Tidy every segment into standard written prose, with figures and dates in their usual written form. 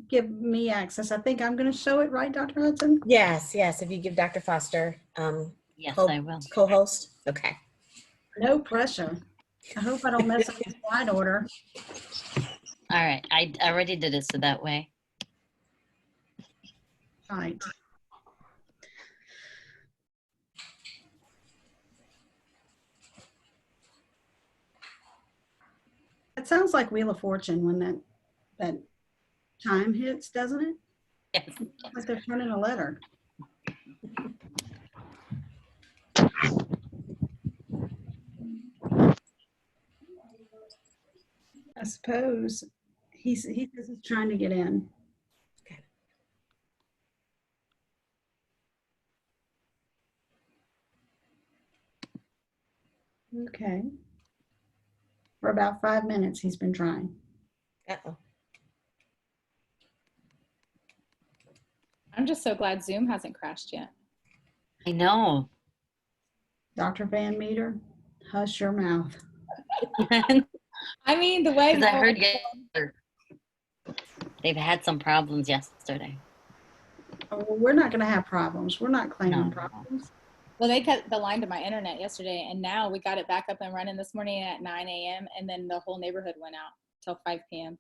give me access. I think I'm going to show it, right, Dr. Hudson? Yes, yes. If you give Dr. Foster Yes, I will. co-host. Okay. No pressure. I hope I don't mess up the slide order. All right, I already did it, so that way. Right. It sounds like Wheel of Fortune when that time hits, doesn't it? Yes. Like they're turning a letter. I suppose he says he's trying to get in. Okay. For about 5 minutes, he's been trying. Uh-oh. I'm just so glad Zoom hasn't crashed yet. I know. Dr. VanMeter, hush your mouth. I mean, the way Because I heard they've had some problems yesterday. Oh, well, we're not going to have problems. We're not claiming No. problems. well, they cut the line to my internet yesterday, and now we got it back up and running this morning at 9 a.m. and then the whole neighborhood went out till 5 p.m.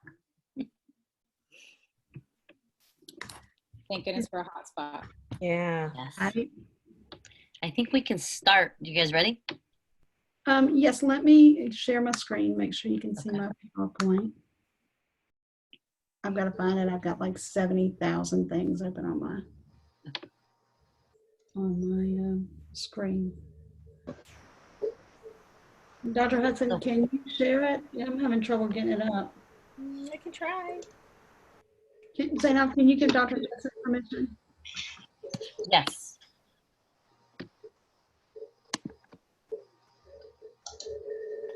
Thank goodness for a hotspot. Yeah. Yes. I think we can start. You guys ready? Yes, let me share my screen. Make sure you can see my PowerPoint. I've got to find it. I've got like 70,000 things open on my screen. Dr. Hudson, can you share it? Yeah, I'm having trouble getting it up. I can try. Zainab, can you give Dr. Hudson permission? Yes.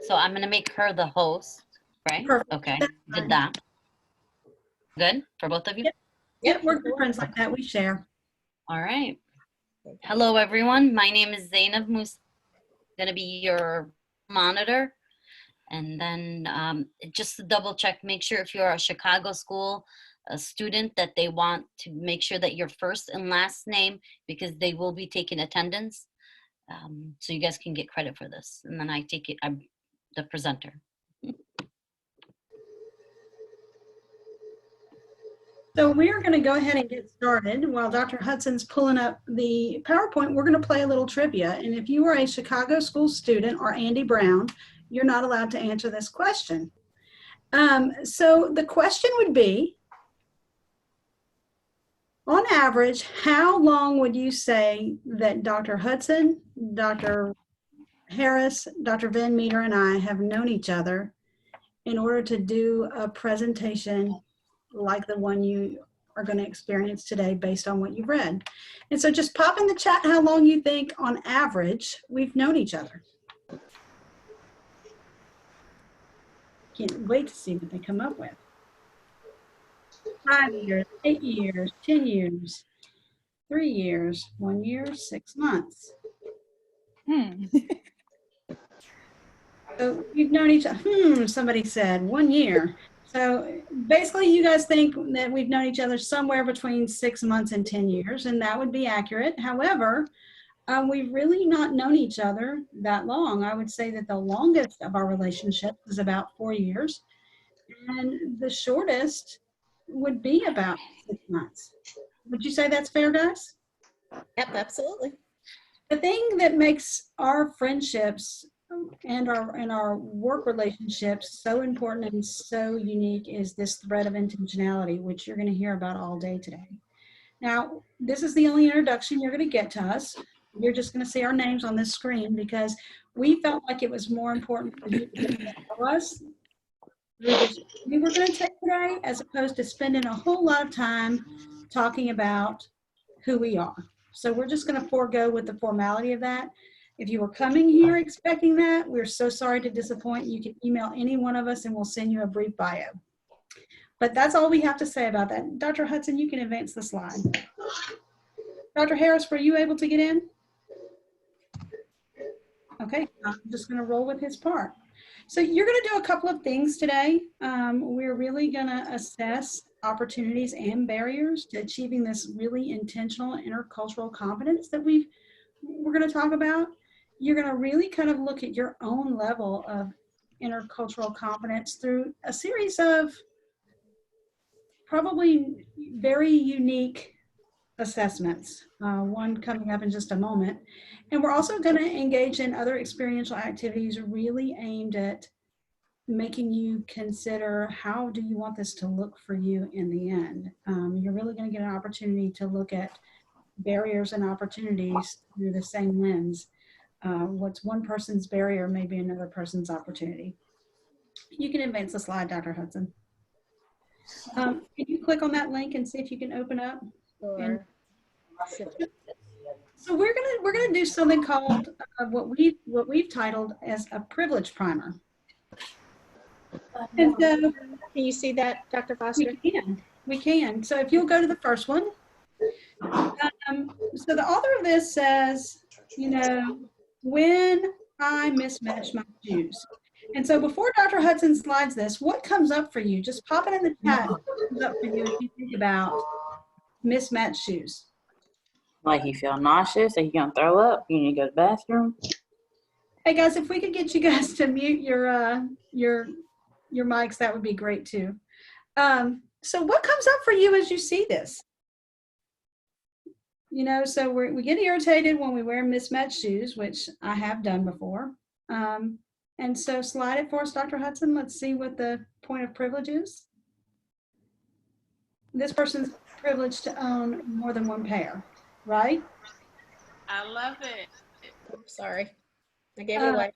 So I'm going to make her the host, right? Perfect. Okay. That's Did fine. that. Good for both of you? Yep, we're good friends like that. We share. All right. Hello, everyone. My name is Zainab, who's going to be your monitor. And then just to double check, make sure if you're a Chicago school a student that they want to make sure that your first and last name, because they will be taking attendance. So you guys can get credit for this. And then I take it, I'm the presenter. So we're going to go ahead and get started. While Dr. Hudson's pulling up the PowerPoint, we're going to play a little trivia. And if you are a Chicago school student or Andy Brown, you're not allowed to answer this question. So the question would be, on average, how long would you say that Dr. Hudson, Dr. Harris, Dr. VanMeter, and I have known each other in order to do a presentation like the one you are going to experience today based on what you've read? And so just pop in the chat how long you think on average we've known each other. Can't wait to see what they come up with. 5 years, 8 years, 10 years, 3 years, 1 year, 6 months. So we've known each other, somebody said 1 year. So basically you guys think that we've known each other somewhere between 6 months and 10 years, and that would be accurate. However, we've really not known each other that long. I would say that the longest of our relationship is about 4 years, and the shortest would be about 6 months. Would you say that's fair, guys? Yep, absolutely. The thing that makes our friendships and our work relationships so important and so unique is this thread of intentionality, which you're going to hear about all day today. Now, this is the only introduction you're going to get to us. You're just going to see our names on this screen because we felt like it was more important for you to know us. We were going to take today as opposed to spending a whole lot of time talking about who we are. So we're just going to forego with the formality of that. If you were coming here expecting that, we're so sorry to disappoint. You can email any one of us and we'll send you a brief bio. But that's all we have to say about that. Dr. Hudson, you can advance the slide. Dr. Harris, were you able to get in? Okay, I'm just going to roll with his part. So you're going to do a couple of things today. We're really going to assess opportunities and barriers to achieving this really intentional intercultural competence that we're going to talk about. You're going to really kind of look at your own level of intercultural competence through a series of probably very unique assessments, one coming up in just a moment. And we're also going to engage in other experiential activities really aimed at making you consider, how do you want this to look for you in the end? You're really going to get an opportunity to look at barriers and opportunities through the same lens. What's one person's barrier may be another person's opportunity. You can advance the slide, Dr. Hudson. Can you click on that link and see if you can open up? Sure. So we're gonna do something called what we've titled as a privilege primer. And so, Can you see that, Dr. Foster? we can. So if you'll go to the first one. So the author of this says, you know, when I mismatch my shoes. And so before Dr. Hudson slides this, what comes up for you? Just pop it in the chat. What comes up for you if you think about mismatched shoes? Like you feel nauseous, are you gonna throw up? You need to go to the bathroom? Hey guys, if we could get you guys to mute your mics, that would be great too. So what comes up for you as you see this? You know, so we get irritated when we wear mismatched shoes, which I have done before. And so slide it for us, Dr. Hudson. Let's see what the point of privilege is. This person's privileged to own more than one pair, right? I love it. Oops, sorry. I gave it away.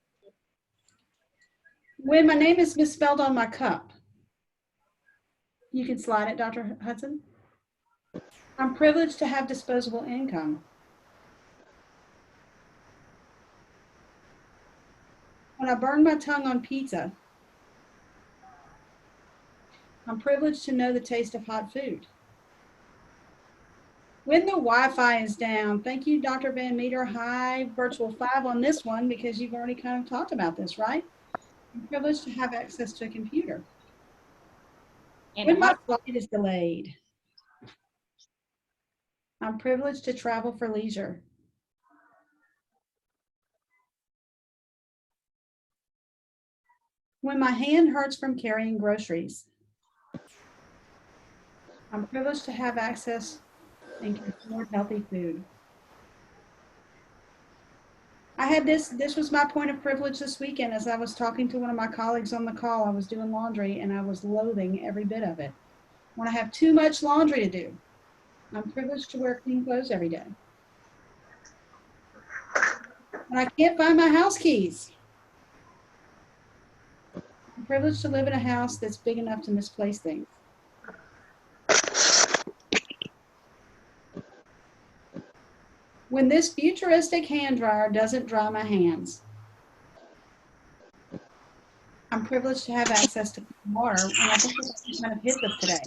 When my name is misspelled on my cup, you can slide it, Dr. Hudson. I'm privileged to have disposable income. When I burn my tongue on pizza, I'm privileged to know the taste of hot food. When the Wi-Fi is down, thank you, Dr. VanMeter. Hi, Virtual 5 on this one, because you've already kind of talked about this, right? I'm privileged to have access to a computer. And When my flight is delayed, I'm privileged to travel for leisure. When my hand hurts from carrying groceries, I'm privileged to have access and can afford healthy food. I had this was my point of privilege this weekend. As I was talking to one of my colleagues on the call, I was doing laundry and I was loathing every bit of it. When I have too much laundry to do, I'm privileged to wear clean clothes every day. When I can't find my house keys, I'm privileged to live in a house that's big enough to misplace things. When this futuristic hand dryer doesn't dry my hands, I'm privileged to have access to clean water, and I think this kind of hit this today.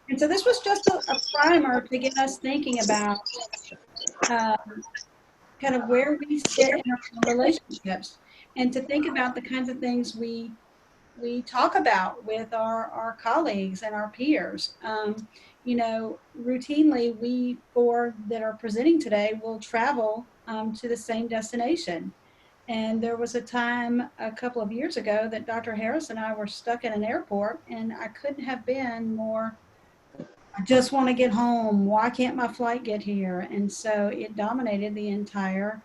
And so this was just a primer to get us thinking about kind of where we sit in our relationships, and to think about the kinds of things we talk about with our colleagues and our peers. You know, routinely, we four that are presenting today will travel to the same destination. And there was a time a couple of years ago that Dr. Harris and I were stuck in an airport, and I couldn't have been more, I just want to get home. Why can't my flight get here? And so it dominated the entirety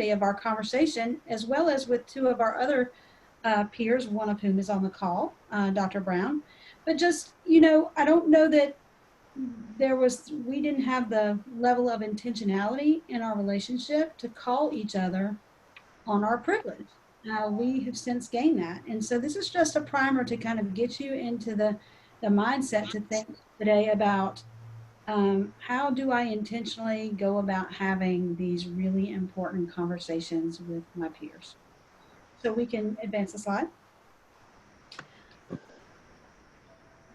of our conversation, as well as with two of our other peers, one of whom is on the call, Dr. Brown. But just, you know, I don't know that we didn't have the level of intentionality in our relationship to call each other on our privilege. We have since gained that. And so this is just a primer to kind of get you into the mindset to think today about how do I intentionally go about having these really important conversations with my peers. So we can advance the slide.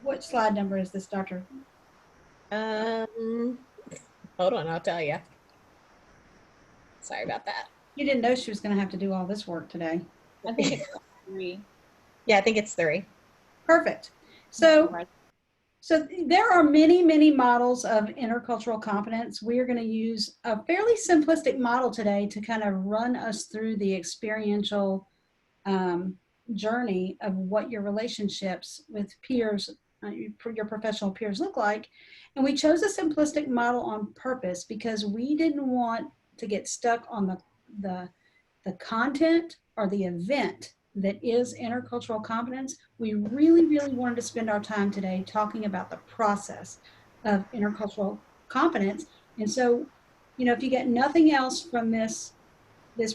What slide number is this, Doctor? Hold on, I'll tell you. Sorry about that. You didn't know she was going to have to do all this work today. I think it's 3. Yeah, I think it's 3. Perfect. So So there are many, many models of intercultural competence. We are going to use a fairly simplistic model today to kind of run us through the experiential journey of what your relationships with peers, your professional peers look like. And we chose a simplistic model on purpose because we didn't want to get stuck on the content or the event that is intercultural competence. We really, really wanted to spend our time today talking about the process of intercultural competence. And so, if you get nothing else from this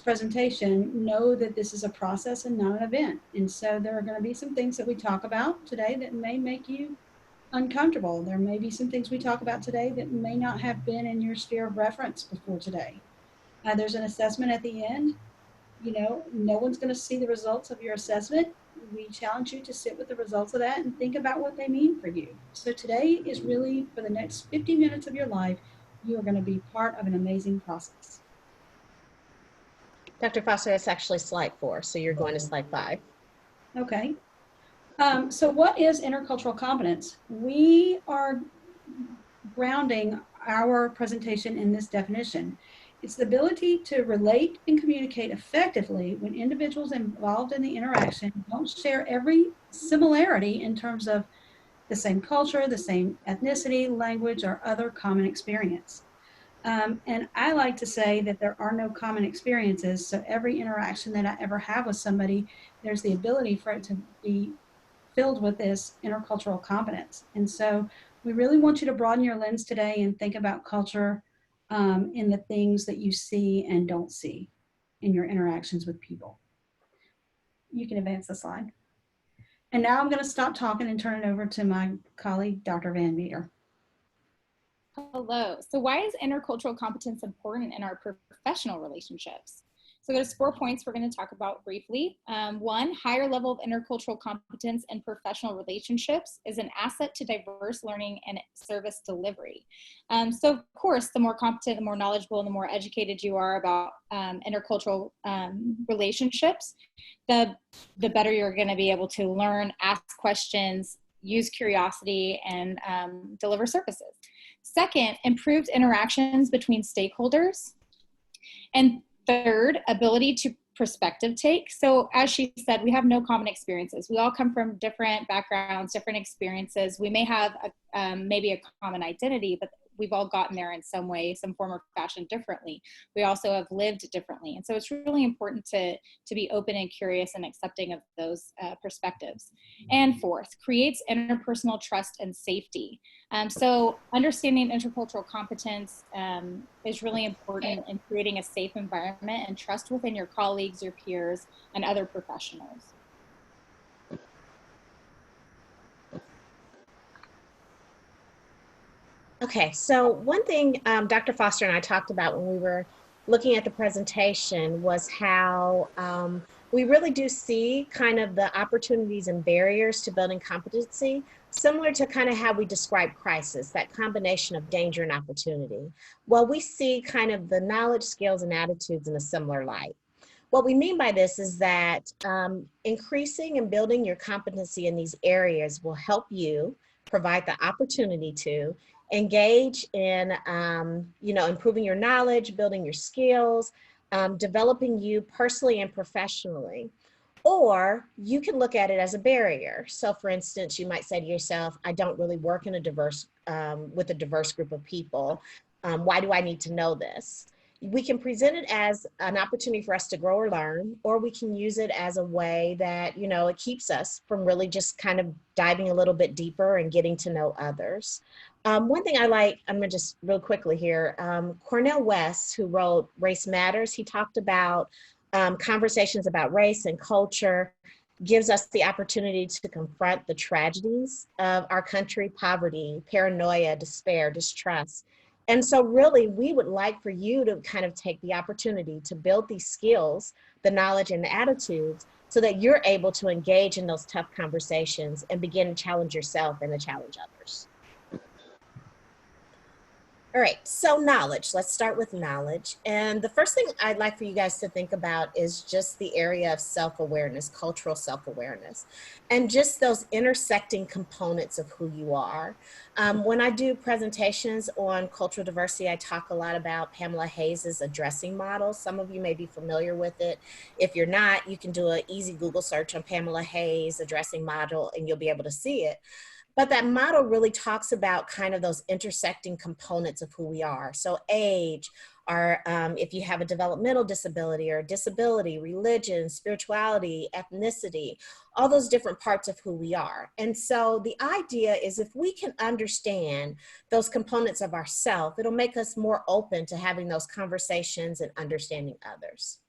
presentation, know that this is a process and not an event. And so there are going to be some things that we talk about today that may make you uncomfortable. There may be some things we talk about today that may not have been in your sphere of reference before today. There's an assessment at the end. No one's going to see the results of your assessment. We challenge you to sit with the results of that and think about what they mean for you. So today is really, for the next 50 minutes of your life, you are going to be part of an amazing process. Dr. Foster, that's actually slide 4, so you're going to slide 5. Okay. So what is intercultural competence? We are grounding our presentation in this definition. It's the ability to relate and communicate effectively when individuals involved in the interaction don't share every similarity in terms of the same culture, the same ethnicity, language, or other common experience. And I like to say that there are no common experiences, so every interaction that I ever have with somebody, there's the ability for it to be filled with this intercultural competence. And so we really want you to broaden your lens today and think about culture in the things that you see and don't see in your interactions with people. You can advance the slide. And now I'm going to stop talking and turn it over to my colleague, Dr. VanMeter. Hello. So why is intercultural competence important in our professional relationships? So there's 4 points we're going to talk about briefly. 1, higher level of intercultural competence in professional relationships is an asset to diverse learning and service delivery. So of course, the more competent, the more knowledgeable, and the more educated you are about intercultural relationships, the better you're going to be able to learn, ask questions, use curiosity, and deliver services. Second, improved interactions between stakeholders. And third, ability to perspective take. So as she said, we have no common experiences. We all come from different backgrounds, different experiences. We may have maybe a common identity, but we've all gotten there in some way, some form or fashion differently. We also have lived differently. And so it's really important to be open and curious and accepting of those perspectives. And fourth, creates interpersonal trust and safety. So understanding intercultural competence is really important in creating a safe environment and trust within your colleagues, your peers, and other professionals. Okay, so one thing Dr. Foster and I talked about when we were looking at the presentation was how we really do see kind of the opportunities and barriers to building competency, similar to kind of how we describe crisis, that combination of danger and opportunity. Well, we see kind of the knowledge, skills, and attitudes in a similar light. What we mean by this is that increasing and building your competency in these areas will help you provide the opportunity to engage in, improving your knowledge, building your skills, developing you personally and professionally. Or you can look at it as a barrier. So for instance, you might say to yourself, I don't really work in with a diverse group of people. Why do I need to know this? We can present it as an opportunity for us to grow or learn, or we can use it as a way that, it keeps us from really just kind of diving a little bit deeper and getting to know others. One thing I like, I'm gonna just real quickly here, Cornel West, who wrote Race Matters, he talked about conversations about race and culture gives us the opportunity to confront the tragedies of our country: poverty, paranoia, despair, distrust. And so really, we would like for you to kind of take the opportunity to build these skills, the knowledge and the attitudes, so that you're able to engage in those tough conversations and begin to challenge yourself and to challenge others. All right, so knowledge. Let's start with knowledge. And the first thing I'd like for you guys to think about is just the area of self-awareness, cultural self-awareness, and just those intersecting components of who you are. When I do presentations on cultural diversity, I talk a lot about Pamela Hayes's addressing model. Some of you may be familiar with it. If you're not, you can do an easy Google search on Pamela Hayes addressing model and you'll be able to see it. But that model really talks about kind of those intersecting components of who we are. So age, or if you have a developmental disability or disability, religion, spirituality, ethnicity, all those different parts of who we are. And so the idea is if we can understand those components of ourselves, it'll make us more open to having those conversations and understanding others.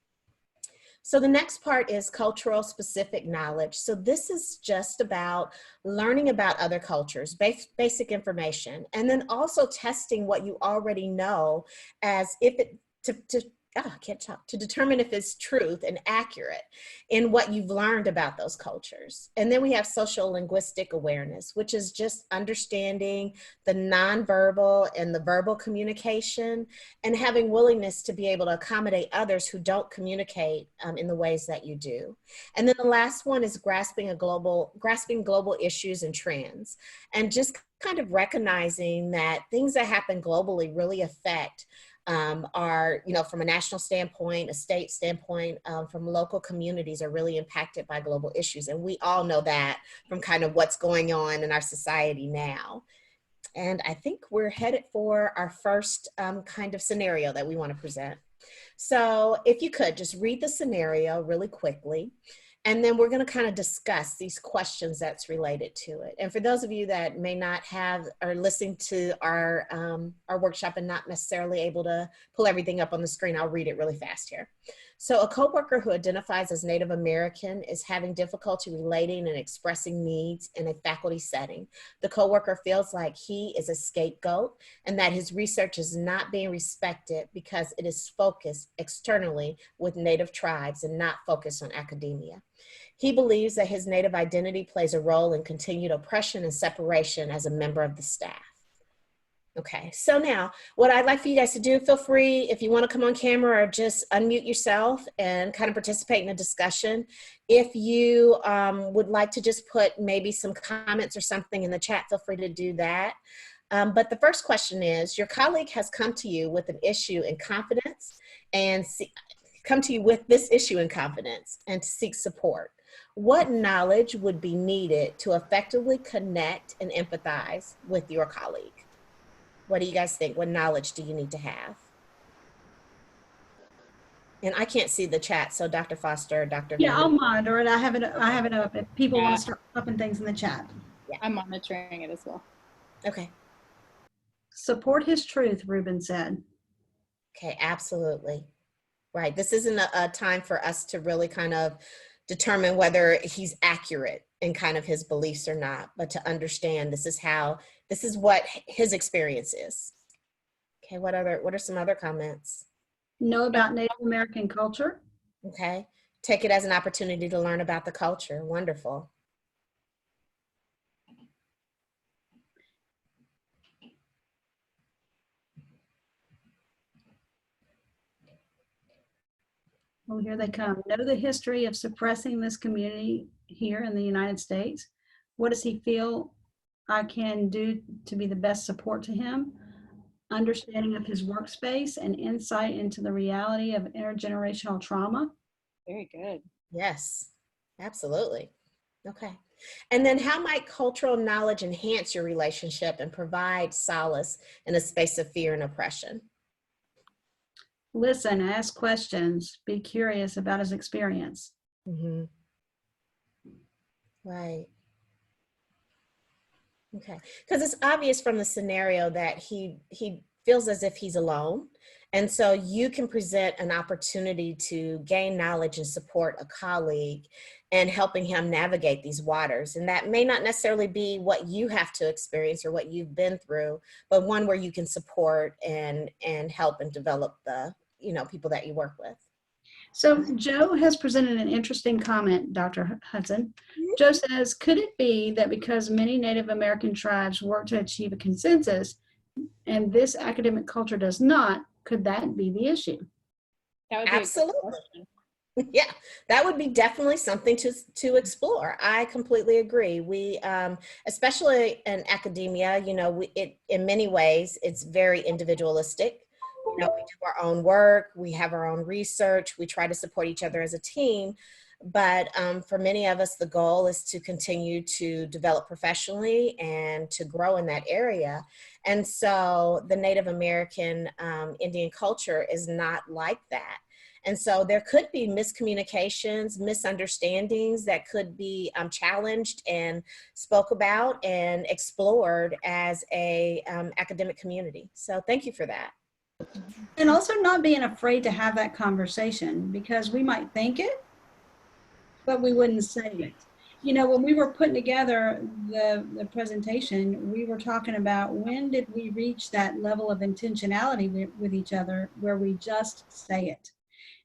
So the next part is cultural specific knowledge. So this is just about learning about other cultures, basic information, and then also testing what you already know as if it, to determine if it's truth and accurate in what you've learned about those cultures. And then we have social linguistic awareness, which is just understanding the nonverbal and the verbal communication and having willingness to be able to accommodate others who don't communicate in the ways that you do. And then the last one is grasping global issues and trends, and just kind of recognizing that things that happen globally really affect are, you know, from a national standpoint, a state standpoint, from local communities are really impacted by global issues. And we all know that from kind of what's going on in our society now. And I think we're headed for our first kind of scenario that we want to present. So if you could just read the scenario really quickly. And then we're going to kind of discuss these questions that's related to it. And for those of you that may not have or listening to our workshop and not necessarily able to pull everything up on the screen, I'll read it really fast here. So a coworker who identifies as Native American is having difficulty relating and expressing needs in a faculty setting. The coworker feels like he is a scapegoat and that his research is not being respected because it is focused externally with Native tribes and not focused on academia. He believes that his Native identity plays a role in continued oppression and separation as a member of the staff. Okay, so now what I'd like for you guys to do, feel free if you want to come on camera or just unmute yourself and kind of participate in the discussion. If you would like to just put maybe some comments or something in the chat, feel free to do that. But the first question is, your colleague has come to you with an issue in confidence and to seek support. What knowledge would be needed to effectively connect and empathize with your colleague? What do you guys think? What knowledge do you need to have? And I can't see the chat, so Dr. Foster, Dr. Yeah, VanMeter. I'll monitor it. I have it up if people want to start popping things in the chat. Yeah. I'm monitoring it as well. Okay. Support his truth, Ruben said. Okay, absolutely. Right. This isn't a time for us to really kind of determine whether he's accurate in kind of his beliefs or not, but to understand this is what his experience is. Okay, what are some other comments? Know about Native American culture. Okay, take it as an opportunity to learn about the culture. Wonderful. Oh, here they come. Know the history of suppressing this community here in the United States. What does he feel I can do to be the best support to him? Understanding of his workspace and insight into the reality of intergenerational trauma. Very good. Yes, absolutely. Okay. And then how might cultural knowledge enhance your relationship and provide solace in a space of fear and oppression? Listen, ask questions, be curious about his experience. Mm-hmm. Right. Okay. Because it's obvious from the scenario that he feels as if he's alone. And so you can present an opportunity to gain knowledge and support a colleague and helping him navigate these waters. And that may not necessarily be what you have to experience or what you've been through, but one where you can support and help and develop the, people that you work with. So Joe has presented an interesting comment, Dr. Hudson. Joe says, could it be that because many Native American tribes work to achieve a consensus, and this academic culture does not, could that be the issue? That would be a good Absolutely. question. Yeah, that would be definitely something to explore. I completely agree. We, especially in academia, you know, in many ways, it's very individualistic. You know, we do our own work, we have our own research, we try to support each other as a team. But for many of us, the goal is to continue to develop professionally and to grow in that area. And so the Native American Indian culture is not like that. And so there could be miscommunications, misunderstandings that could be challenged and spoke about and explored as a academic community. So thank you for that. And also not being afraid to have that conversation, because we might think it, but we wouldn't say it. You know, when we were putting together the presentation, we were talking about when did we reach that level of intentionality with each other where we just say it.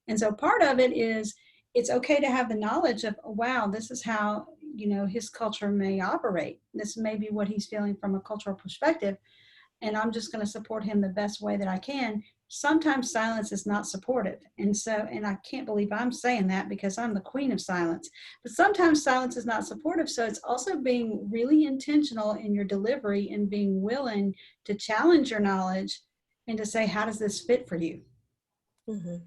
And so part of it is it's okay to have the knowledge of, oh, wow, this is how, you know, his culture may operate. This may be what he's feeling from a cultural perspective. And I'm just going to support him the best way that I can. Sometimes silence is not supportive. And I can't believe I'm saying that because I'm the queen of silence. But sometimes silence is not supportive. So it's also being really intentional in your delivery and being willing to challenge your knowledge and to say, how does this fit for you? Mm-hmm.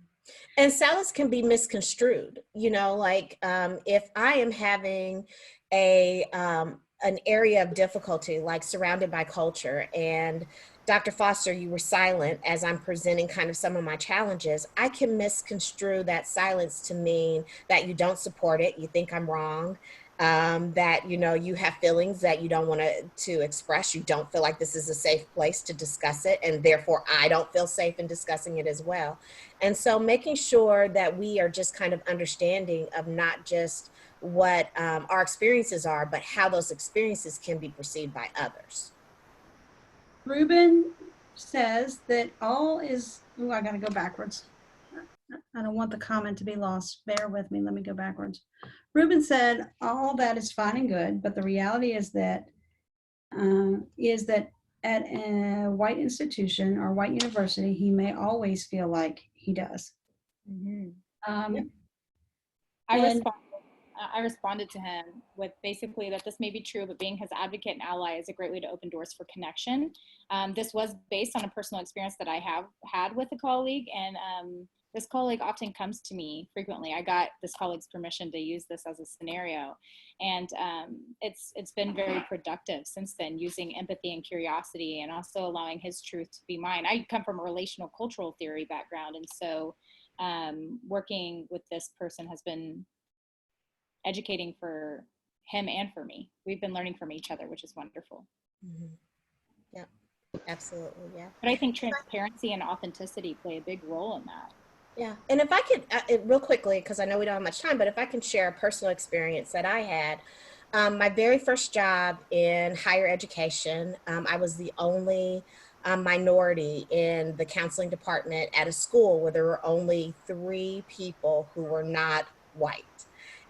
And silence can be misconstrued, you know, like if I am having an area of difficulty, like surrounded by culture, and Dr. Foster, you were silent as I'm presenting kind of some of my challenges, I can misconstrue that silence to mean that you don't support it, you think I'm wrong, that, you know, you have feelings that you don't want to express, you don't feel like this is a safe place to discuss it, and therefore I don't feel safe in discussing it as well. And so making sure that we are just kind of understanding of not just what our experiences are, but how those experiences can be perceived by others. Ruben says that all is, oh, I got to go backwards. I don't want the comment to be lost. Bear with me. Let me go backwards. Ruben said, all that is fine and good, but the reality is that at a white institution or white university, he may always feel like he does. Mm-hmm. Yep. I responded to him with basically that this may be true, but being his advocate and ally is a great way to open doors for connection. This was based on a personal experience that I have had with a colleague, and this colleague often comes to me frequently. I got this colleague's permission to use this as a scenario, and it's been very productive since then, using empathy and curiosity and also allowing his truth to be mine. I come from a relational cultural theory background, and so working with this person has been educating for him and for me. We've been learning from each other, which is wonderful. Mm-hmm. Yeah, absolutely. Yeah. But I think transparency and authenticity play a big role in that. Yeah. And if I could, real quickly, because I know we don't have much time, but if I can share a personal experience that I had, my very first job in higher education, I was the only minority in the counseling department at a school where there were only 3 people who were not white.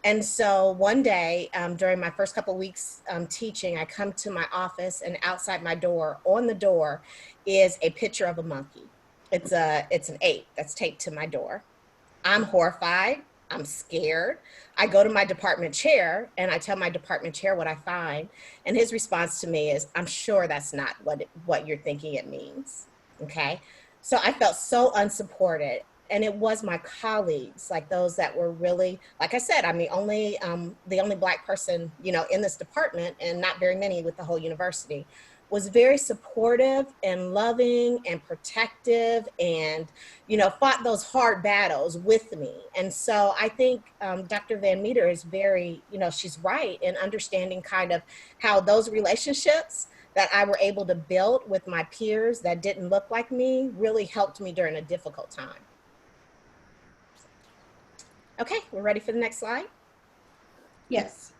And so one day during my first couple of weeks teaching, I come to my office, and outside my door, on the door, is a picture of a monkey. It's an ape that's taped to my door. I'm horrified. I'm scared. I go to my department chair and I tell my department chair what I find. And his response to me is, I'm sure that's not what you're thinking it means. Okay. So I felt so unsupported. And it was my colleagues, like those that were really, like I said, I'm the only Black person, you know, in this department, and not very many with the whole university, was very supportive and loving and protective, and, you know, fought those hard battles with me. And so I think Dr. VanMeter is very, you know, she's right in understanding kind of how those relationships that I were able to build with my peers that didn't look like me really helped me during a difficult time. Okay, we're ready for the next slide? Yes.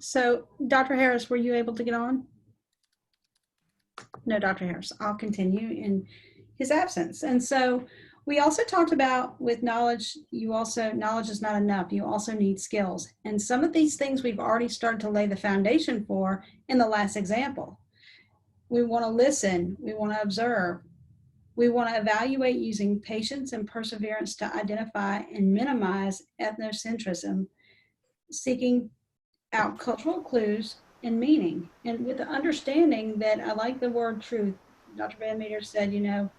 So, Dr. Harris, were you able to get on? No, Dr. Harris. I'll continue in his absence. And so We also talked about with knowledge, knowledge is not enough. You also need skills. And some of these things we've already started to lay the foundation for in the last example. We want to listen. We want to observe. We want to evaluate using patience and perseverance to identify and minimize ethnocentrism, seeking out cultural clues and meaning. And with the understanding that I like the word truth. Dr. VanMeter said,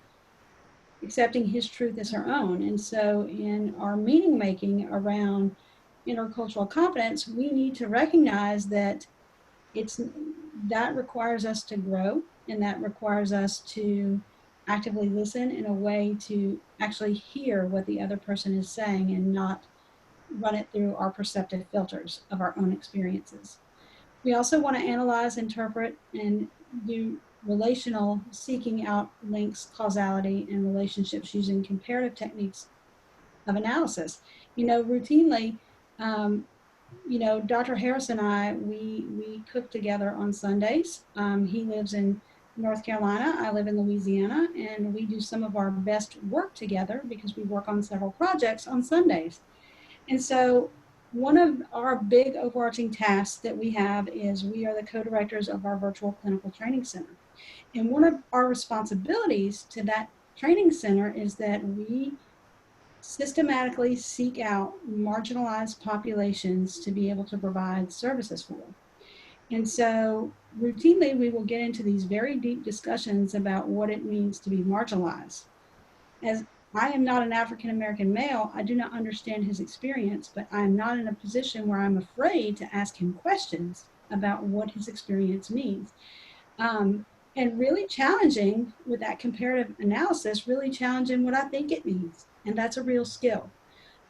accepting his truth as her own. And so in our meaning making around intercultural competence, we need to recognize that that requires us to grow, and that requires us to actively listen in a way to actually hear what the other person is saying and not run it through our perceptive filters of our own experiences. We also want to analyze, interpret, and do relational, seeking out links, causality, and relationships using comparative techniques of analysis. Routinely, Dr. Harris and I, we cook together on Sundays. He lives in North Carolina, I live in Louisiana, and we do some of our best work together because we work on several projects on Sundays. And so one of our big overarching tasks that we have is we are the co-directors of our virtual clinical training center. And one of our responsibilities to that training center is that we systematically seek out marginalized populations to be able to provide services for. And so routinely we will get into these very deep discussions about what it means to be marginalized. As I am not an African-American male, I do not understand his experience, but I'm not in a position where I'm afraid to ask him questions about what his experience means. And really challenging with that comparative analysis, really challenging what I think it means. And that's a real skill.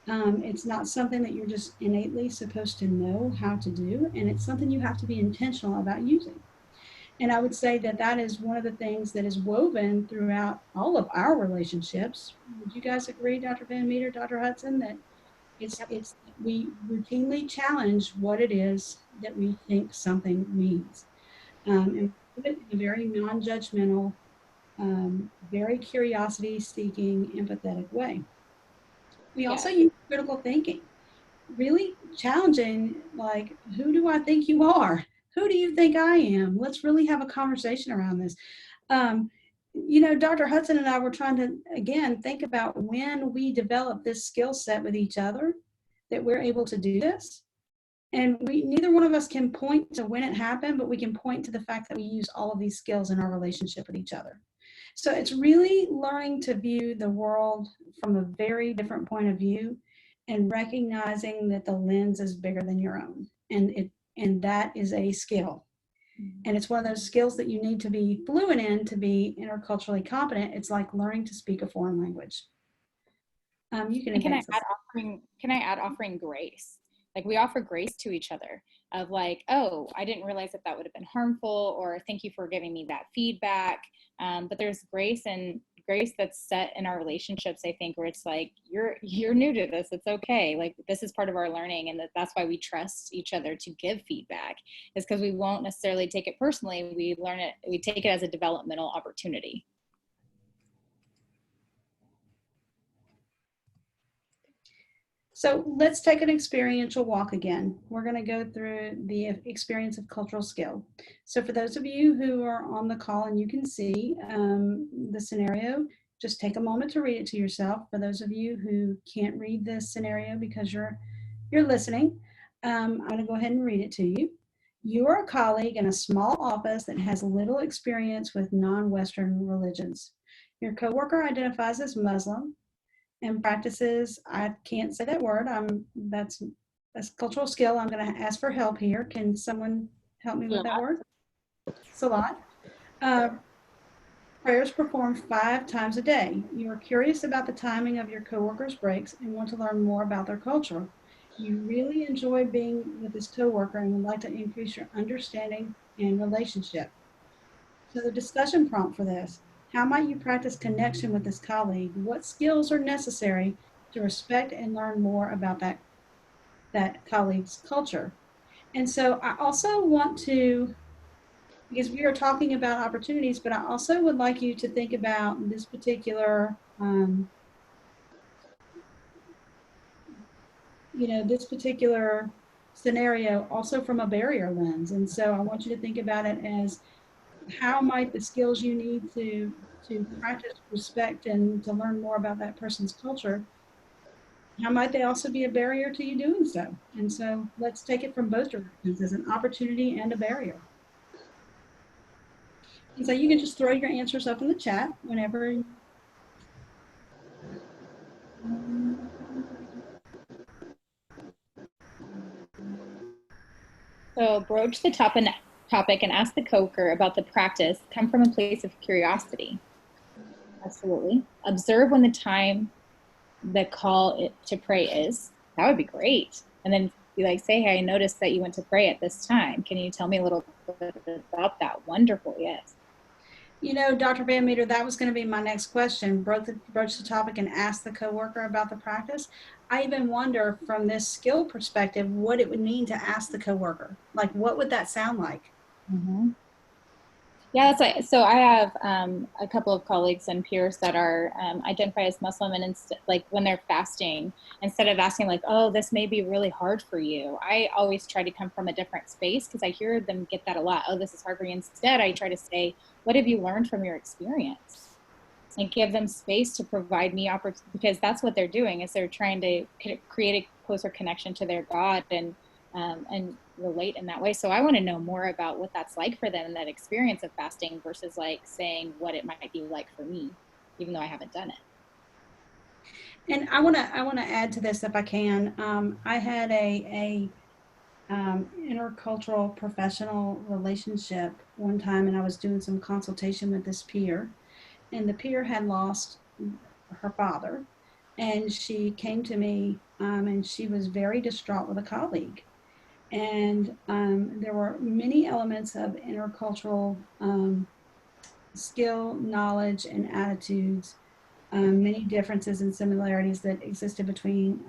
It's not something that you're just innately supposed to know how to do, and it's something you have to be intentional about using. And I would say that that is one of the things that is woven throughout all of our relationships. Would you guys agree, Dr. VanMeter, Dr. Hudson, that we routinely challenge what it is that we think something means, and do it in a very non-judgmental, very curiosity-seeking, empathetic way. We also use critical thinking, really challenging, like, who do I think you are? Who do you think I am? Let's really have a conversation around this. Dr. Hudson and I were trying to, again, think about when we develop this skill set with each other, that we're able to do this. And neither one of us can point to when it happened, but we can point to the fact that we use all of these skills in our relationship with each other. So it's really learning to view the world from a very different point of view and recognizing that the lens is bigger than your own. And that is a skill. And it's one of those skills that you need to be fluent in to be interculturally competent. It's like learning to speak a foreign language. Can I add offering grace? Like, we offer grace to each other of like, oh, I didn't realize that would have been harmful, or thank you for giving me that feedback. But there's grace that's set in our relationships, I think, where it's like, you're new to this. It's okay. Like, this is part of our learning. And that's why we trust each other to give feedback, is because we won't necessarily take it personally. We take it as a developmental opportunity. So let's take an experiential walk again. We're going to go through the experience of cultural skill. So for those of you who are on the call and you can see the scenario, just take a moment to read it to yourself. For those of you who can't read this scenario because you're listening, I'm going to go ahead and read it to you. You are a colleague in a small office that has little experience with non-Western religions. Your coworker identifies as Muslim and practices, I can't say that word, that's cultural skill. I'm going to ask for help here. Can someone help me with that word? Salat. Prayers performed 5 times a day. You are curious about the timing of your coworkers' breaks and want to learn more about their culture. You really enjoy being with this coworker and would like to increase your understanding and relationship. So the discussion prompt for this: how might you practice connection with this colleague? What skills are necessary to respect and learn more about that colleague's culture? And so I also want to, because we are talking about opportunities, but I also would like you to think about this particular you know, this particular scenario also from a barrier lens. And so I want you to think about it as how might the skills you need to practice respect and to learn more about that person's culture, how might they also be a barrier to you doing so? And so let's take it from both directions as an opportunity and a barrier. And so you can just throw your answers up in the chat whenever. So broach the topic and ask the coworker about the practice. Come from a place of curiosity. Absolutely. Observe when the time the call to pray is. That would be great. And then be like, say, hey, I noticed that you went to pray at this time. Can you tell me a little bit about that? Wonderful, yes. You know, Dr. VanMeter, that was going to be my next question. Broach the topic and ask the coworker about the practice. I even wonder from this skill perspective what it would mean to ask the coworker. Like, what would that sound like? Mm-hmm. Yeah, that's right. So I have a couple of colleagues and peers that are identify as Muslim, and like when they're fasting, instead of asking like, "Oh, this may be really hard for you," I always try to come from a different space because I hear them get that a lot. "Oh, this is hard for you." Instead, I try to say, "What have you learned from your experience?" And give them space to provide me opportunity, because that's what they're doing is they're trying to create a closer connection to their God and relate in that way. So I want to know more about what that's like for them, that experience of fasting versus like saying what it might be like for me, even though I haven't done it. And I want to add to this if I can. I had a intercultural professional relationship one time, and I was doing some consultation with this peer, and the peer had lost her father, and she came to me, and she was very distraught with a colleague. And there were many elements of intercultural skill, knowledge, and attitudes, many differences and similarities that existed between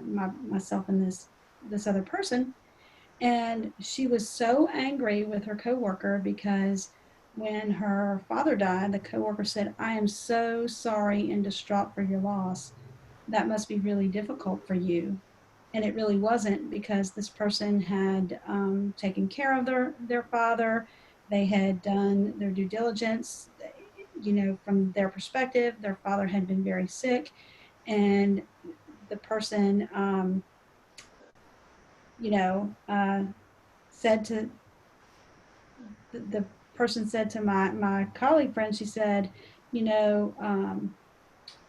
myself and this other person. And she was so angry with her coworker because when her father died, the coworker said, "I am so sorry and distraught for your loss. That must be really difficult for you." And it really wasn't, because this person had taken care of their father. They had done their due diligence. You know, from their perspective, their father had been very sick, and the person, you know, said to the person said to my colleague friend, she said, you know,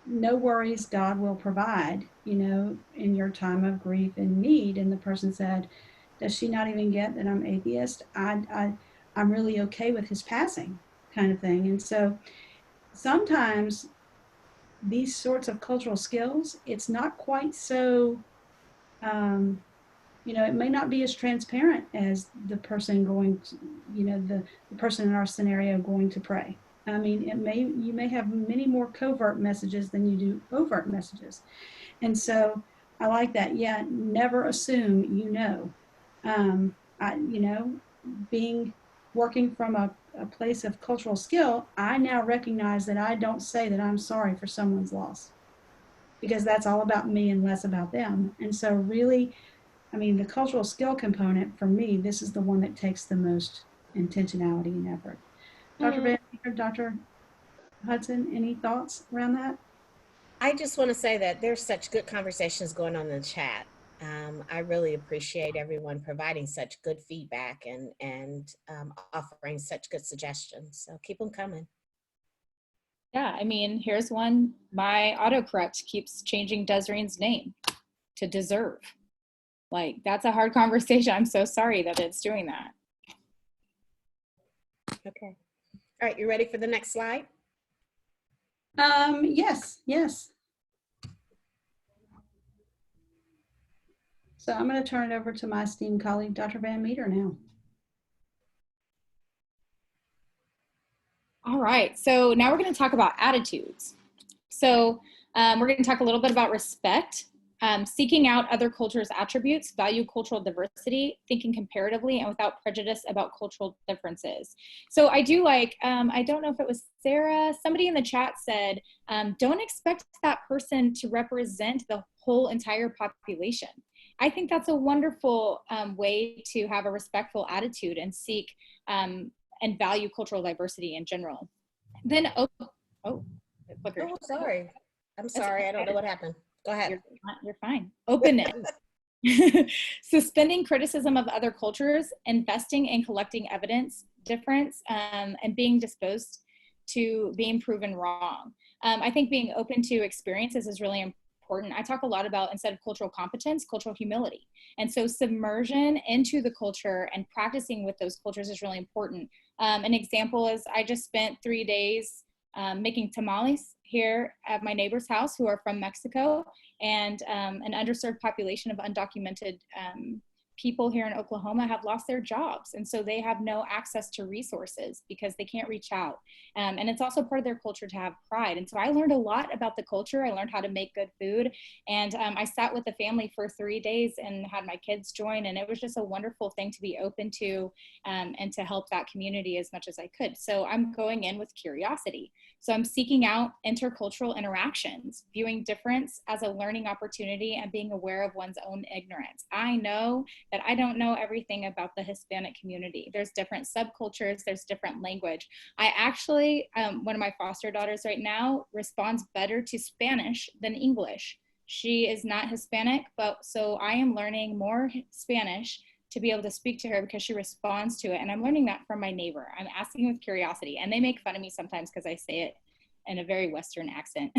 no worries, God will provide, you know, in your time of grief and need. And the person said, does she not even get that I'm atheist? I'm really okay with his passing, kind of thing. And so sometimes these sorts of cultural skills, it's not quite so, you know, it may not be as transparent as the person going to, you know, the person in our scenario going to pray. I mean, you may have many more covert messages than you do overt messages. And so I like that. Yeah, never assume you know. You know, working from a place of cultural skill, I now recognize that I don't say that I'm sorry for someone's loss, because that's all about me and less about them. And so really, I mean, the cultural skill component, for me, this is the one that takes the most intentionality and effort. Dr. VanMeter, Dr. Hudson, any thoughts around that? I just want to say that there's such good conversations going on in the chat. I really appreciate everyone providing such good feedback and offering such good suggestions. So keep them coming. Yeah, I mean, here's one. My autocorrect keeps changing Desireen's name to deserve. Like, that's a hard conversation. I'm so sorry that it's doing that. Okay. All right, you ready for the next slide? Yes. So I'm going to turn it over to my esteemed colleague, Dr. VanMeter now. All right, so now we're going to talk about attitudes. So we're going to talk a little bit about respect, seeking out other cultures' attributes, value cultural diversity, thinking comparatively and without prejudice about cultural differences. So I do like, I don't know if it was Sarah, somebody in the chat said, don't expect that person to represent the whole entire population. I think that's a wonderful way to have a respectful attitude and seek and value cultural diversity in general. Then, it flickered. Oh, sorry. I'm sorry. I don't know what happened. Go ahead. You're fine. Openness. Suspending criticism of other cultures, investing in collecting evidence, difference, and being disposed to being proven wrong. I think being open to experiences is really important. I talk a lot about, instead of cultural competence, cultural humility. And so submersion into the culture and practicing with those cultures is really important. An example is I just spent 3 days making tamales here at my neighbor's house who are from Mexico, and an underserved population of undocumented people here in Oklahoma have lost their jobs. And so they have no access to resources because they can't reach out. And it's also part of their culture to have pride. And so I learned a lot about the culture. I learned how to make good food. And I sat with the family for 3 days and had my kids join. And it was just a wonderful thing to be open to and to help that community as much as I could. So I'm going in with curiosity. So I'm seeking out intercultural interactions, viewing difference as a learning opportunity and being aware of one's own ignorance. I know that I don't know everything about the Hispanic community. There's different subcultures, there's different language. I actually, one of my foster daughters right now responds better to Spanish than English. She is not Hispanic, but so I am learning more Spanish to be able to speak to her because she responds to it. And I'm learning that from my neighbor. I'm asking with curiosity, and they make fun of me sometimes because I say it in a very Western accent,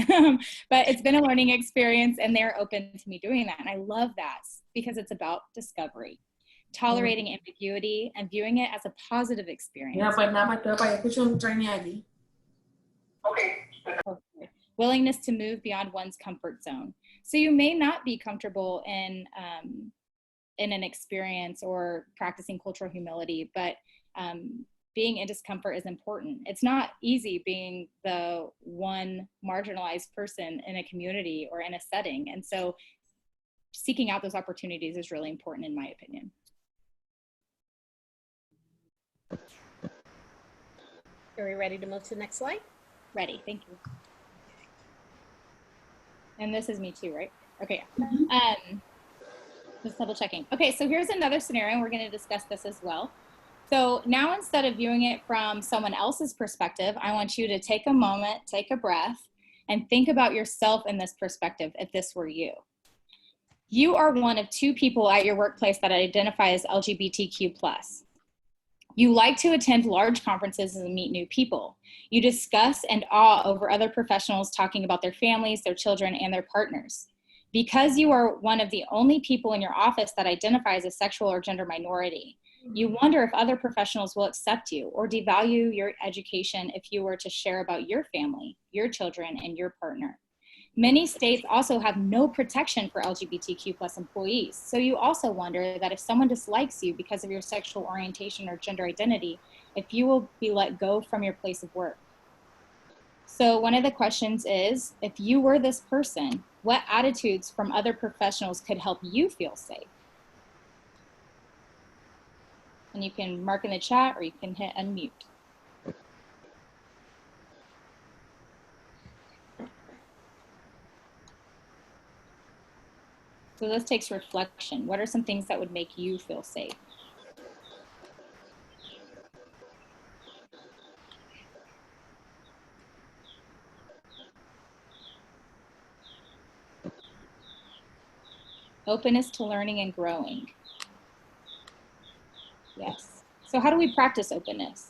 but it's been a learning experience and they're open to me doing that. And I love that because it's about discovery, tolerating ambiguity and viewing it as a positive experience. Willingness to move beyond one's comfort zone. So you may not be comfortable in an experience or practicing cultural humility, but being in discomfort is important. It's not easy being the one marginalized person in a community or in a setting. And so seeking out those opportunities is really important in my opinion. Are we ready to move to the next slide? Ready, thank you. And this is me too, right? Okay. Just double checking. Okay, so here's another scenario. We're going to discuss this as well. So now instead of viewing it from someone else's perspective, I want you to take a moment, take a breath, and think about yourself in this perspective if this were you. You are one of 2 people at your workplace that identify as LGBTQ+. You like to attend large conferences and meet new people. You discuss and awe over other professionals talking about their families, their children, and their partners. Because you are one of the only people in your office that identify as a sexual or gender minority, you wonder if other professionals will accept you or devalue your education if you were to share about your family, your children, and your partner. Many states also have no protection for LGBTQ+ employees, so you also wonder that if someone dislikes you because of your sexual orientation or gender identity, if you will be let go from your place of work. So one of the questions is, if you were this person, what attitudes from other professionals could help you feel safe? And you can mark in the chat or you can hit unmute. So this takes reflection. What are some things that would make you feel safe? Openness to learning and growing. Yes. So how do we practice openness?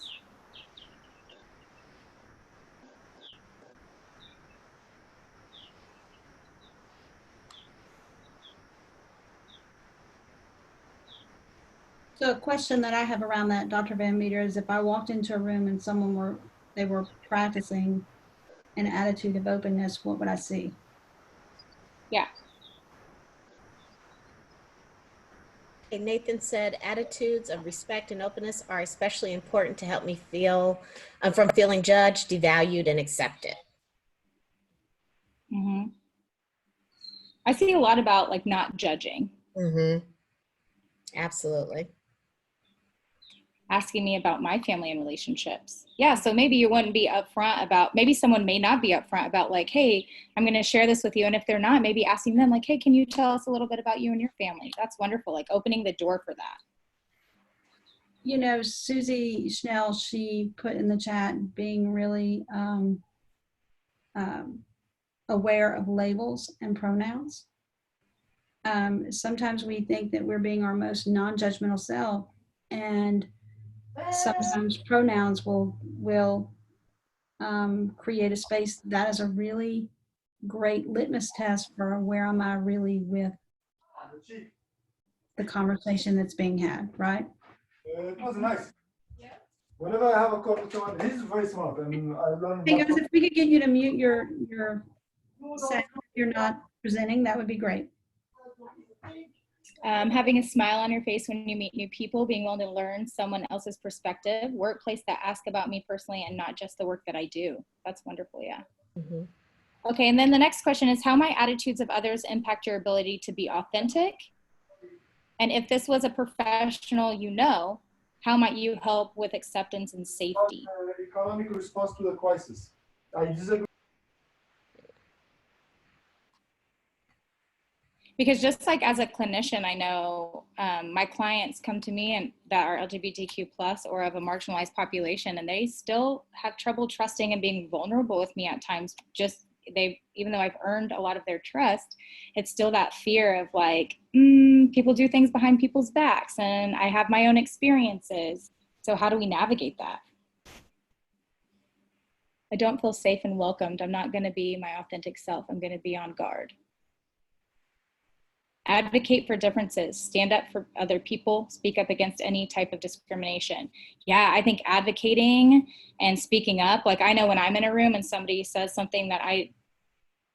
So a question that I have around that, Dr. VanMeter, is if I walked into a room and they were practicing an attitude of openness, what would I see? Yeah. Okay, Nathan said, attitudes of respect and openness are especially important to help me feel from feeling judged, devalued, and accepted. Mm-hmm. I see a lot about like not judging. Mm-hmm. Absolutely. asking me about my family and relationships. Yeah, so maybe you wouldn't be upfront about, maybe someone may not be upfront about like, hey, I'm going to share this with you. And if they're not, maybe asking them like, hey, can you tell us a little bit about you and your family? That's wonderful. Like opening the door for that. You know, Susie Schnell, she put in the chat being really aware of labels and pronouns. Sometimes we think that we're being our most non-judgmental self, and sometimes pronouns will create a space. That is a really great litmus test for where am I really with the conversation that's being had, right? It was nice. Whenever I have a call with someone, he's very smart, and I learned. Hey guys, if we could get you to mute your sound if you're not presenting, that would be great. Having a smile on your face when you meet new people, being willing to learn someone else's perspective, workplace that ask about me personally and not just the work that I do. That's wonderful, yeah. Mm-hmm. Okay, and then the next question is how my attitudes of others impact your ability to be authentic? And if this was a professional you know, how might you help with acceptance and safety? Economic response to the crisis. I disagree. Because just like as a clinician, I know my clients come to me and that are LGBTQ plus or of a marginalized population, and they still have trouble trusting and being vulnerable with me at times. Just even though I've earned a lot of their trust, it's still that fear of like, people do things behind people's backs and I have my own experiences. So how do we navigate that? I don't feel safe and welcomed. I'm not going to be my authentic self. I'm going to be on guard. Advocate for differences, stand up for other people, speak up against any type of discrimination. Yeah, I think advocating and speaking up, like I know when I'm in a room and somebody says something that I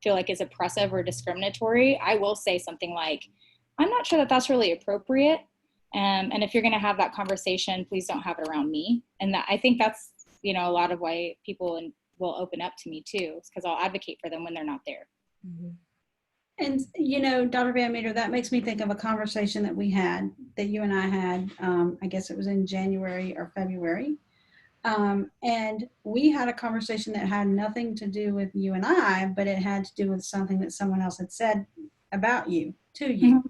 feel like is oppressive or discriminatory, I will say something like, I'm not sure that that's really appropriate. And if you're gonna have that conversation, please don't have it around me. And that, I think that's, you know, a lot of why people will open up to me too, because I'll advocate for them when they're not there. Mm-hmm. And, you know, Dr. VanMeter, that makes me think of a conversation that we had, that you and I had, I guess it was in January or February. And we had a conversation that had nothing to do with you and I, but it had to do with something that someone else had said about you, to you. Mm-hmm.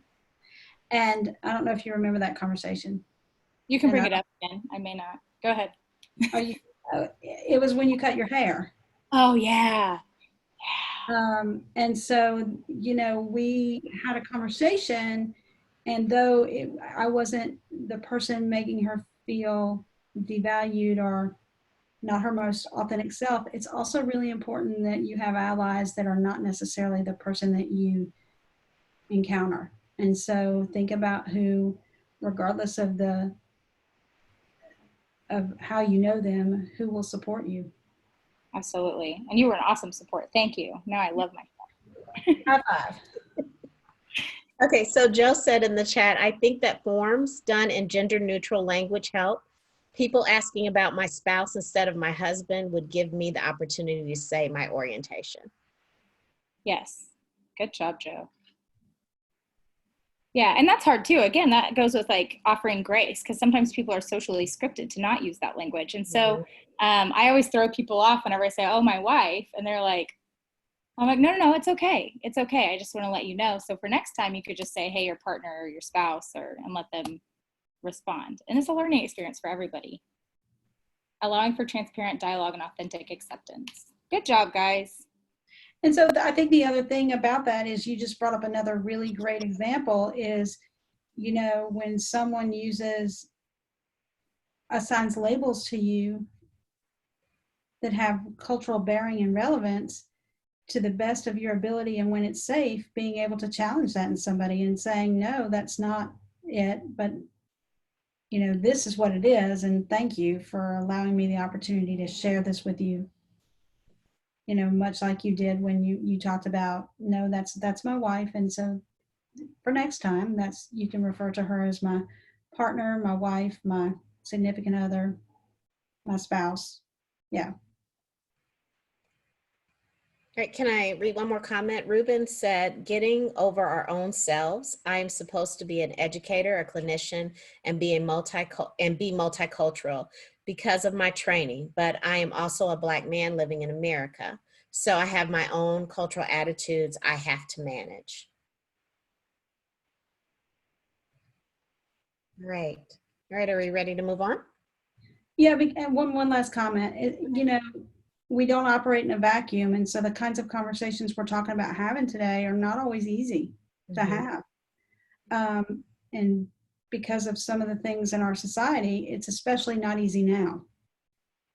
And I don't know if you remember that conversation. You can bring it up again. I may not. Go ahead. It was when you cut your hair. Oh, yeah. And so, you know, we had a conversation, and though I wasn't the person making her feel devalued or not her most authentic self, it's also really important that you have allies that are not necessarily the person that you encounter. And so think about who, regardless of how you know them, who will support you. Absolutely. And you were an awesome support. Thank you. Now I love myself. High five. Okay, so Joe said in the chat, I think that forms done in gender neutral language help. People asking about my spouse instead of my husband would give me the opportunity to say my orientation. Yes. Good job, Joe. Yeah, and that's hard too. Again, that goes with like offering grace, because sometimes people are socially scripted to not use that language. And so I always throw people off whenever I say, oh, my wife, and they're like, I'm like, no, it's okay. It's okay. I just want to let you know. So for next time, you could just say, hey, your partner or your spouse, and let them respond. And it's a learning experience for everybody. Allowing for transparent dialogue and authentic acceptance. Good job, guys. And so I think the other thing about that is you just brought up another really great example is, you know, when someone assigns labels to you that have cultural bearing and relevance, to the best of your ability and when it's safe, being able to challenge that in somebody and saying, no, that's not it, but you know, this is what it is. And thank you for allowing me the opportunity to share this with you. You know, much like you did when you talked about, no, that's my wife. And so for next time, you can refer to her as my partner, my wife, my significant other, my spouse. Yeah. All right, can I read one more comment? Ruben said, getting over our own selves. I am supposed to be an educator, a clinician, and be multicultural because of my training, but I am also a Black man living in America. So I have my own cultural attitudes I have to manage. Great. All right, are we ready to move on? Yeah, and one last comment. You know, we don't operate in a vacuum, and so the kinds of conversations we're talking about having today are not always easy to have. And because of some of the things in our society, it's especially not easy now.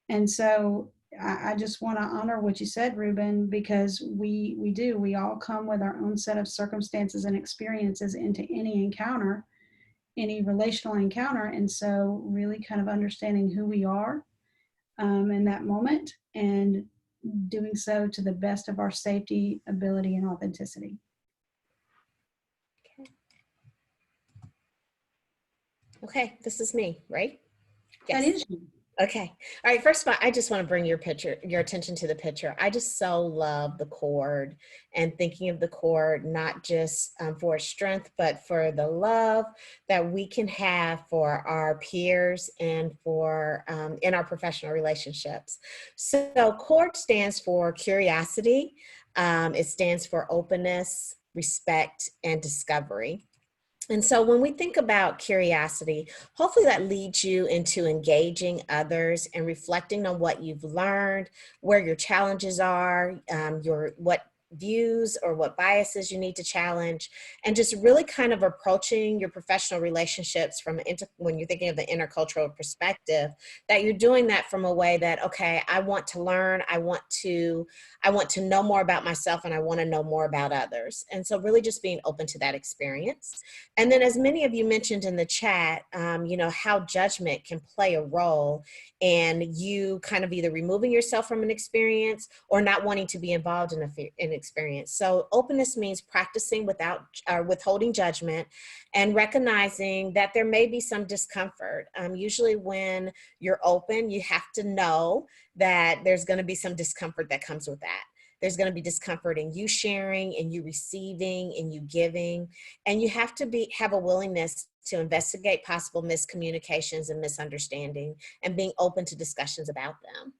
And so I just want to honor what you said, Ruben, because we all come with our own set of circumstances and experiences into any encounter, any relational encounter. And so really kind of understanding who we are in that moment and doing so to the best of our safety, ability, and authenticity. Okay, this is me, right? Yes. That is you. Okay. All right. First of all, I just want to bring your attention to the picture. I just so love the cord and thinking of the cord, not just for its strength, but for the love that we can have for our peers and for in our professional relationships. So cord stands for curiosity. It stands for openness, respect, and discovery. And so when we think about curiosity, hopefully that leads you into engaging others and reflecting on what you've learned, where your challenges are, what views or what biases you need to challenge, and just really kind of approaching your professional relationships from when you're thinking of the intercultural perspective, that you're doing that from a way that, okay, I want to learn, I want to know more about myself, and I want to know more about others. And so really just being open to that experience. And then as many of you mentioned in the chat, you know, how judgment can play a role in you kind of either removing yourself from an experience or not wanting to be involved in an experience. So openness means practicing without withholding judgment and recognizing that there may be some discomfort. Usually when you're open, you have to know that there's going to be some discomfort that comes with that. There's going to be discomfort in you sharing and you receiving and you giving, and you have to have a willingness to investigate possible miscommunications and misunderstanding and being open to discussions about them.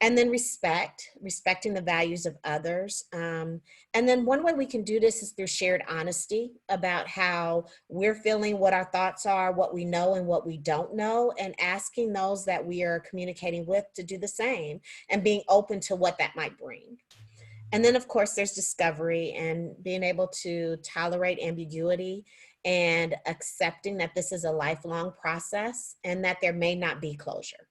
And then respecting the values of others. And then one way we can do this is through shared honesty about how we're feeling, what our thoughts are, what we know and what we don't know, and asking those that we are communicating with to do the same and being open to what that might bring. And then of course there's discovery and being able to tolerate ambiguity and accepting that this is a lifelong process and that there may not be closure.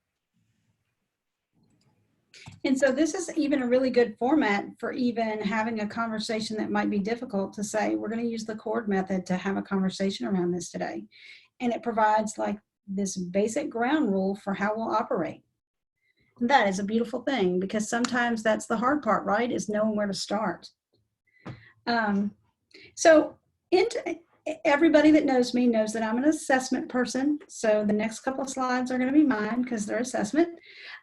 And so this is even a really good format for even having a conversation that might be difficult to say, we're going to use the cord method to have a conversation around this today. And it provides like this basic ground rule for how we'll operate. And that is a beautiful thing because sometimes that's the hard part, right? Is knowing where to start. So everybody that knows me knows that I'm an assessment person. So the next couple of slides are going to be mine because they're assessment.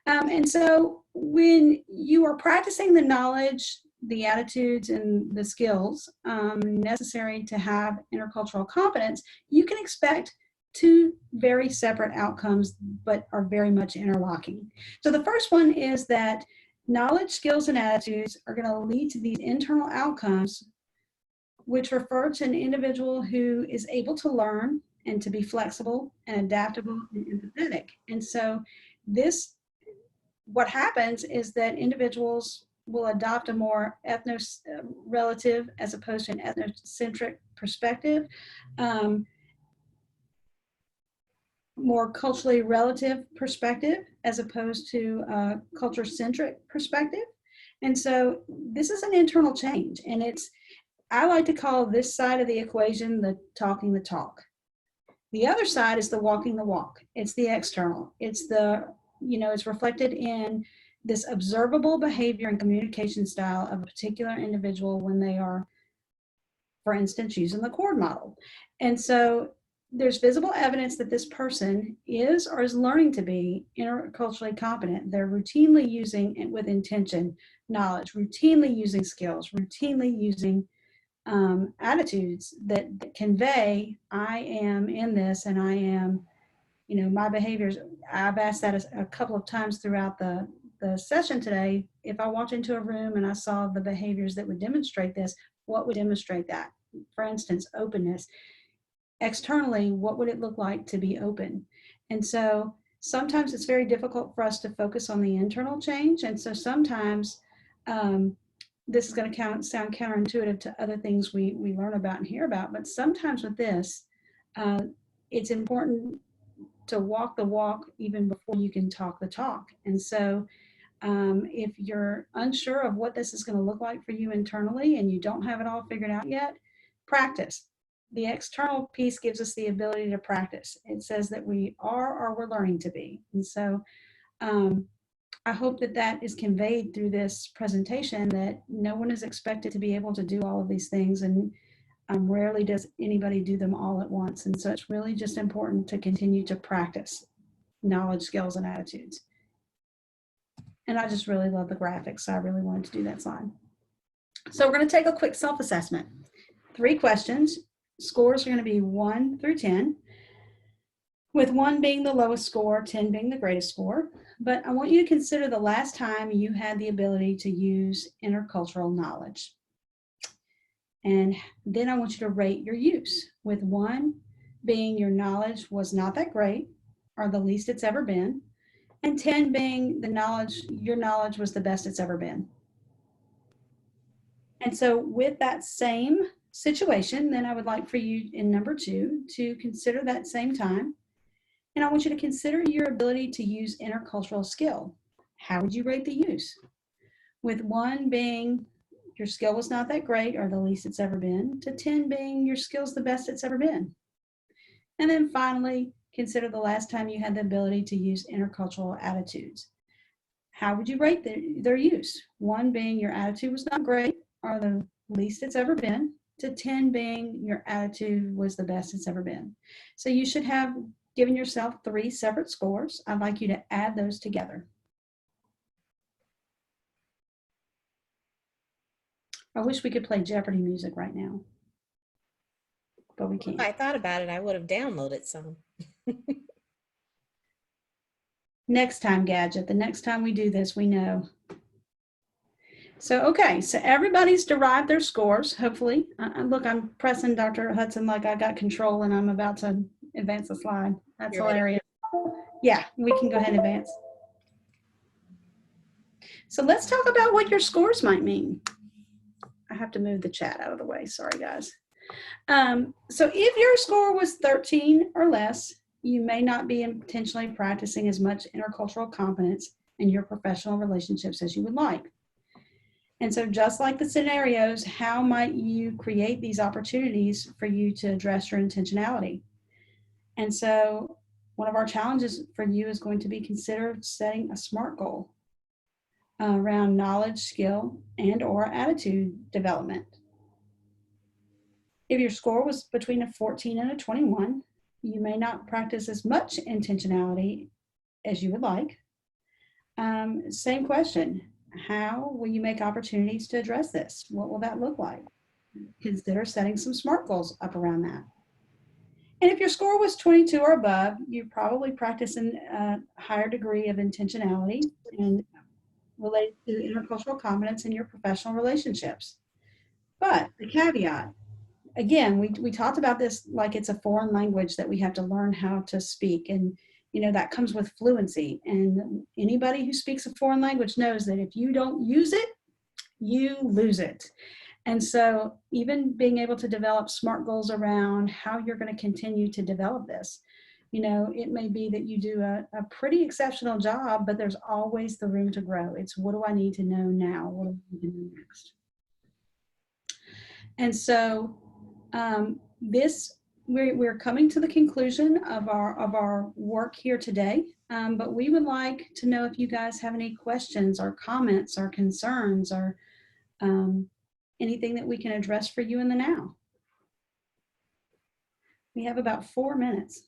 And so when you are practicing the knowledge, the attitudes, and the skills necessary to have intercultural competence, you can expect two very separate outcomes, but are very much interlocking. So the first one is that knowledge, skills, and attitudes are going to lead to these internal outcomes, which refer to an individual who is able to learn and to be flexible and adaptable and empathetic. And so what happens is that individuals will adopt a more ethno-relative as opposed to an ethnocentric perspective, more culturally relative perspective as opposed to a culture-centric perspective. And so this is an internal change, and I like to call this side of the equation the talking the talk. The other side is the walking the walk. It's the external. It's it's reflected in this observable behavior and communication style of a particular individual when they are, for instance, using the cord model. And so there's visible evidence that this person is or is learning to be interculturally competent. They're routinely using it with intention, knowledge, routinely using skills, routinely using attitudes that convey, I am in this and I am, you know, my behaviors. I've asked that a couple of times throughout the session today. If I walked into a room and I saw the behaviors that would demonstrate this, what would demonstrate that? For instance, openness. Externally, what would it look like to be open? And so sometimes it's very difficult for us to focus on the internal change. And so sometimes this is going to sound counterintuitive to other things we learn about and hear about. But sometimes with this, it's important to walk the walk even before you can talk the talk. And so if you're unsure of what this is going to look like for you internally and you don't have it all figured out yet, practice. The external piece gives us the ability to practice. It says that we are or we're learning to be. And so I hope that that is conveyed through this presentation, that no one is expected to be able to do all of these things, and rarely does anybody do them all at once. And so it's really just important to continue to practice knowledge, skills, and attitudes. And I just really love the graphics, so I really wanted to do that slide. So we're going to take a quick self-assessment. 3 questions. Scores are going to be 1 through 10, with 1 being the lowest score, 10 being the greatest score. But I want you to consider the last time you had the ability to use intercultural knowledge. And then I want you to rate your use, with 1 being your knowledge was not that great or the least it's ever been, and 10 being your knowledge was the best it's ever been. And so with that same situation, then I would like for you in number 2 to consider that same time. And I want you to consider your ability to use intercultural skill. How would you rate the use? With 1 being your skill was not that great or the least it's ever been, to 10 being your skill's the best it's ever been. And then finally, consider the last time you had the ability to use intercultural attitudes. How would you rate their use? 1 being your attitude was not great or the least it's ever been, to 10 being your attitude was the best it's ever been. So you should have given yourself 3 separate scores. I'd like you to add those together. I wish we could play Jeopardy music right now, but we can't. If I thought about it, I would have downloaded some. Next time, Gadget, the next time we do this, we know. So, okay, so everybody's derived their scores, hopefully. Look, I'm pressing Dr. Hudson like I got control and I'm about to advance the slide. That's hilarious. Yeah, we can go ahead and advance. So let's talk about what your scores might mean. I have to move the chat out of the way. Sorry, guys. So if your score was 13 or less, you may not be intentionally practicing as much intercultural competence in your professional relationships as you would like. And so just like the scenarios, how might you create these opportunities for you to address your intentionality? And so one of our challenges for you is going to be consider setting a SMART goal around knowledge, skill, and or attitude development. If your score was between a 14 and a 21, you may not practice as much intentionality as you would like. Same question. How will you make opportunities to address this? What will that look like? Consider setting some SMART goals up around that. And if your score was 22 or above, you're probably practicing a higher degree of intentionality and related to intercultural competence in your professional relationships. But the caveat, again, we talked about this like it's a foreign language that we have to learn how to speak. And you know, that comes with fluency. And anybody who speaks a foreign language knows that if you don't use it, you lose it. And so even being able to develop SMART goals around how you're going to continue to develop this, you know, it may be that you do a pretty exceptional job, but there's always the room to grow. It's what do I need to know now? What do I need to know next? And so we're coming to the conclusion of our work here today, but we would like to know if you guys have any questions or comments or concerns or anything that we can address for you in the now. We have about 4 minutes.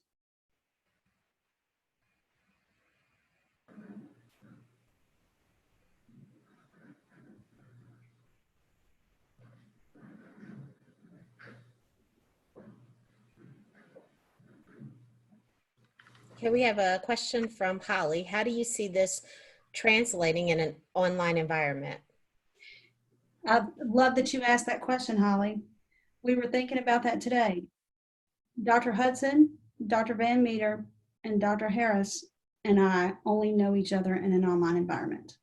Okay, we have a question from Holly. How do you see this translating in an online environment? I love that you asked that question, Holly. We were thinking about that today. Dr. Hudson, Dr. VanMeter, and Dr. Harris and I only know each other in an online environment.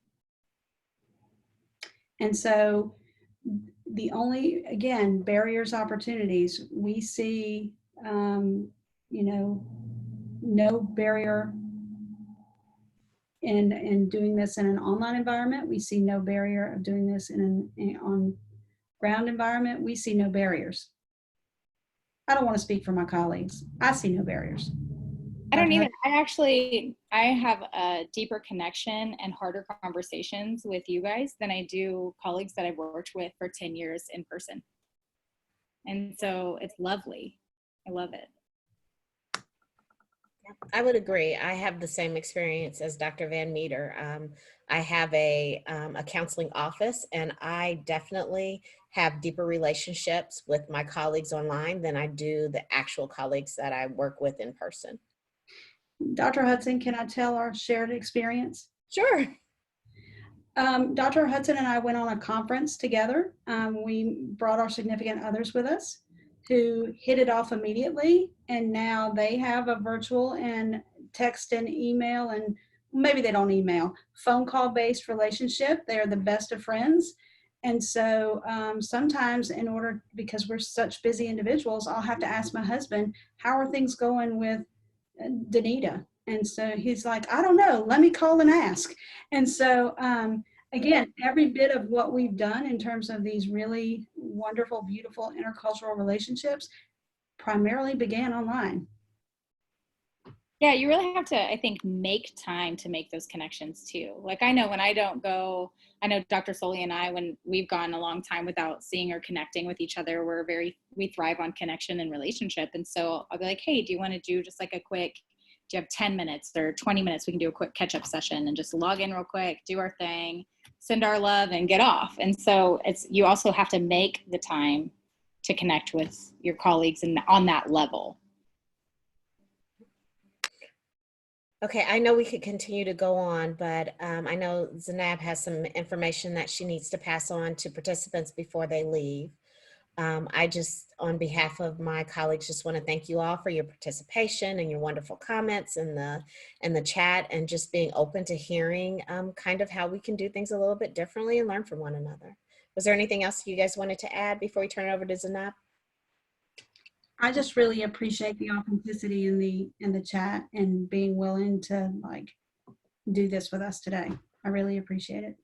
And so the only, again, barriers, opportunities, we see, you know, no barrier in doing this in an online environment. We see no barrier of doing this in an on ground environment. We see no barriers. I don't want to speak for my colleagues. I see no barriers. I don't either. I have a deeper connection and harder conversations with you guys than I do colleagues that I've worked with for 10 years in person. And so it's lovely. I love it. I would agree. I have the same experience as Dr. VanMeter. I have a counseling office, and I definitely have deeper relationships with my colleagues online than I do the actual colleagues that I work with in person. Dr. Hudson, can I tell our shared experience? Sure. Dr. Hudson and I went on a conference together. We brought our significant others with us who hit it off immediately, and now they have a virtual and text and email, and maybe they don't email, phone call based relationship. They are the best of friends. And so sometimes in order, because we're such busy individuals, I'll have to ask my husband, how are things going with Denita? And so he's like, I don't know, let me call and ask. And so again, every bit of what we've done in terms of these really wonderful, beautiful intercultural relationships primarily began online. Yeah, you really have to, I think, make time to make those connections too. Like I know when I don't go, I know Dr. Soli and I, when we've gone a long time without seeing or connecting with each other, we thrive on connection and relationship. And so I'll be like, hey, do you want to do just like a quick, do you have 10 minutes or 20 minutes? We can do a quick catch-up session and just log in real quick, do our thing, send our love and get off. And so you also have to make the time to connect with your colleagues and on that level. Okay, I know we could continue to go on, but I know Zainab has some information that she needs to pass on to participants before they leave. I just, on behalf of my colleagues, just want to thank you all for your participation and your wonderful comments in the chat, and just being open to hearing kind of how we can do things a little bit differently and learn from one another. Was there anything else you guys wanted to add before we turn it over to Zainab? I just really appreciate the authenticity in the chat and being willing to like do this with us today. I really appreciate it.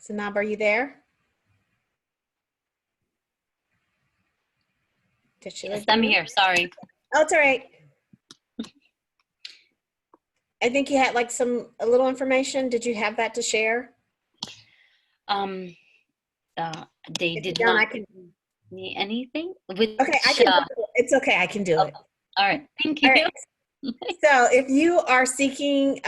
Zainab, are you there? Did she? Yes, I'm here. Sorry. Oh, it's all right. I think you had like a little information. Did you have that to share? They If did you don't, not I can. need anything. Which, Okay, I can. It's okay. I can do it. All right. Thank you. All right. So if you are seeking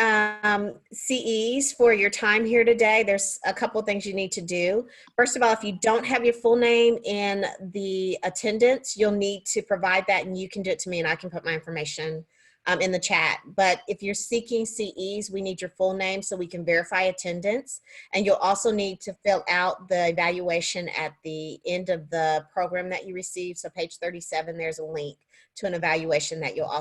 CEs for your time here today, there's a couple things you need to do. First of all, if you don't have your full name in the attendance, you'll need to provide that, and you can do it to me and I can put my information in the chat. But if you're seeking CEs, we need your full name so we can verify attendance. And you'll also need to fill out the evaluation at the end of the program that you received. So page 37, there's a link to an evaluation that you'll also